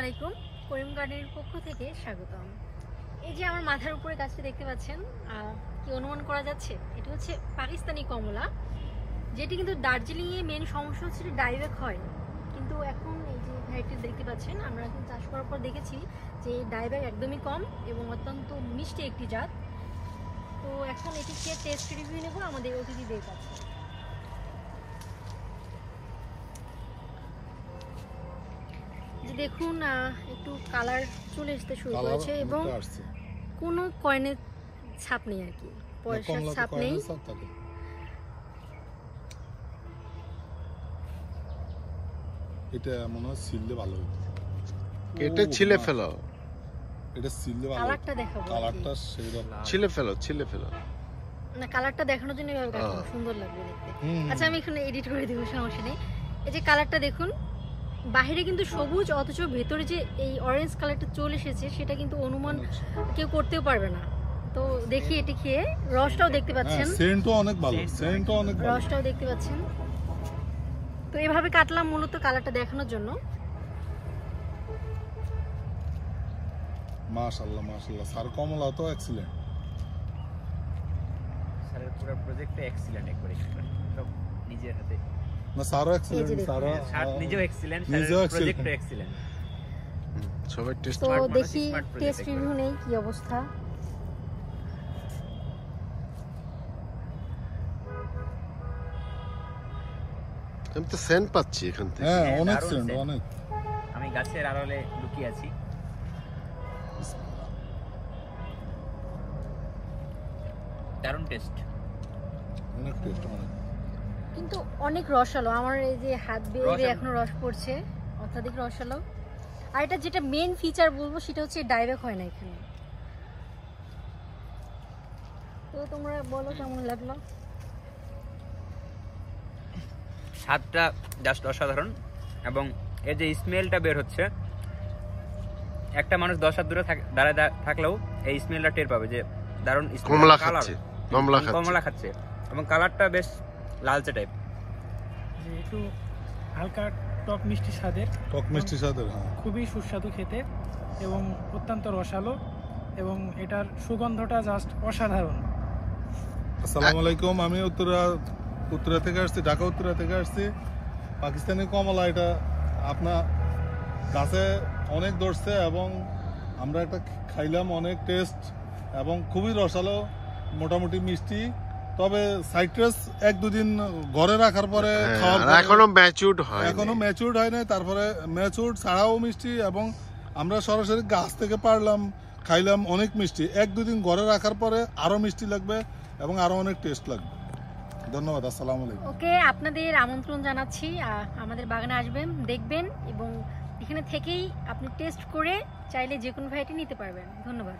আলাইকুম, করিম গার্ডেনের পক্ষ থেকে স্বাগতম। এই যে আমার মাথার উপরে গাছটা দেখতে পাচ্ছেন, কি অনুমান করা যাচ্ছে এটা হচ্ছে পাকিস্তানি কমলা, যেটি কিন্তু দার্জিলিংয়ে মেন সমস্যা হচ্ছে ডাইব্যাক হয়। কিন্তু এখন এই যে ভ্যারাইটি দেখতে পাচ্ছেন, আমরা এখন চাষ করার পর দেখেছি যে ডাইব্যাক একদমই কম এবং অত্যন্ত মিষ্টি একটি জাত। তো এখন এটিকে টেস্ট রিভিউ নেব আমাদের অতিথিদের কাছে। দেখুন একটু কালার চলে আসতে শুরু করেছে এবং কোনো কয়েনের ছাপ নেই আর কি, পয়সার ছাপ নেই। এটা মনে হয় সিললে ভালো হতো, কেটে ছিলে ফেলো। এটা সিললে ভালো। কালারটা দেখাবো, কালারটা সেরকম ছিলে ফেলো না, কালারটা দেখানোর জন্য এভাবে কাটলাম, সুন্দর লাগবে দেখতে। আচ্ছা আমি এখানে এডিট করে দেব, সমস্যা নেই। এই যে কালারটা দেখুন, বাহিরে কিন্তু সবুজ, অথচ ভেতরে যে এই অরেঞ্জ কালারটা চলে এসেছে সেটা কিন্তু অনুমান কেউ করতেও পারবে না। তো দেখি এটি খেয়ে, রসটাও দেখতে পাচ্ছেন, সেন্টও অনেক ভালো, সেন্টও অনেক ভালো, রসটাও দেখতে পাচ্ছেন। তো এভাবে কাটলাম মূলত কালারটা দেখানোর জন্য। মাশাআল্লাহ মাশাআল্লাহ, স্যার কমলা তো এক্সিলেন্ট, স্যারের পুরো প্রজেক্টে এক্সিলেন্ট একবারে, সব নিজের হাতে। না স্যারও এক্সিলেন্ট, স্যার নিজেও এক্সিলেন্ট, স্যারের প্রজেক্টও এক্সিলেন্ট। সবাই টেস্ট তো দেখি টেস্ট রিভিউ নেই কি অবস্থা। আমি তো সেন্ট পাচ্ছি এখান থেকে। হ্যাঁ অনেক সেন্ট, অনেক। আমি গাছের আড়ালে লুকিয়ে আছি। দারুণ টেস্ট, অনেক টেস্ট, অনেক। কিন্তু অনেক রসালো, আমার এই যে হাত বেয়ে এখনো রস পড়ছে, অত্যাধিক রসালো। আর এটা যেটা মেন ফিচার বলবো সেটা হচ্ছে ডাইব্যাক হয় না এখানে। তো তোমরা বলো কেমন লাগলো? স্বাদটা জাস্ট অসাধারণ, এবং এর যে স্মেলটা বের হচ্ছে, একটা মানুষ 10 হাত দূরে দাঁড়ায় থাকলেও এই স্মেলটা টের পাবে যে দারুণ কমলা খাচ্ছে, কমলা খাচ্ছে, এবং কালারটা বেশ লালচে টাইপ, একটু হালকা টক মিষ্টি স্বাদের, হ্যাঁ খুবই সুস্বাদু খেতে এবং অত্যন্ত রসালো, এবং এটার সুগন্ধটা জাস্ট অসাধারণ। আসসালামু আলাইকুম, আমি উত্তরা থেকে আসছি, ঢাকা উত্তরা থেকে আসছি। পাকিস্তানি কমলা এটা আপনার গাছে অনেক ধরছে এবং আমরা একটা খাইলাম, অনেক টেস্ট এবং খুবই রসালো, মোটামুটি মিষ্টি। তবে সাইট্রাস 1-2 দিন ঘরে রাখার পরে এখনো ম্যাচিউরড হয় না, তারপরে ম্যাচিউরড ছাড়াও মিষ্টি, এবং আমরা সরাসরি গাছ থেকে পারলাম, খাইলাম, অনেক মিষ্টি। 1-2 দিন ঘরে রাখার পরে আরো মিষ্টি লাগবে এবং আরো অনেক টেস্ট লাগবে। ধন্যবাদ, আসসালামু আলাইকুম। ওকে, আপনাদের আমন্ত্রণ জানাচ্ছি, আমাদের বাগানে আসবেন, দেখবেন এবং এখানে থেকেই আপনি টেস্ট করে চাইলে যে কোনো ভ্যারাইটি নিতে পারবেন। ধন্যবাদ।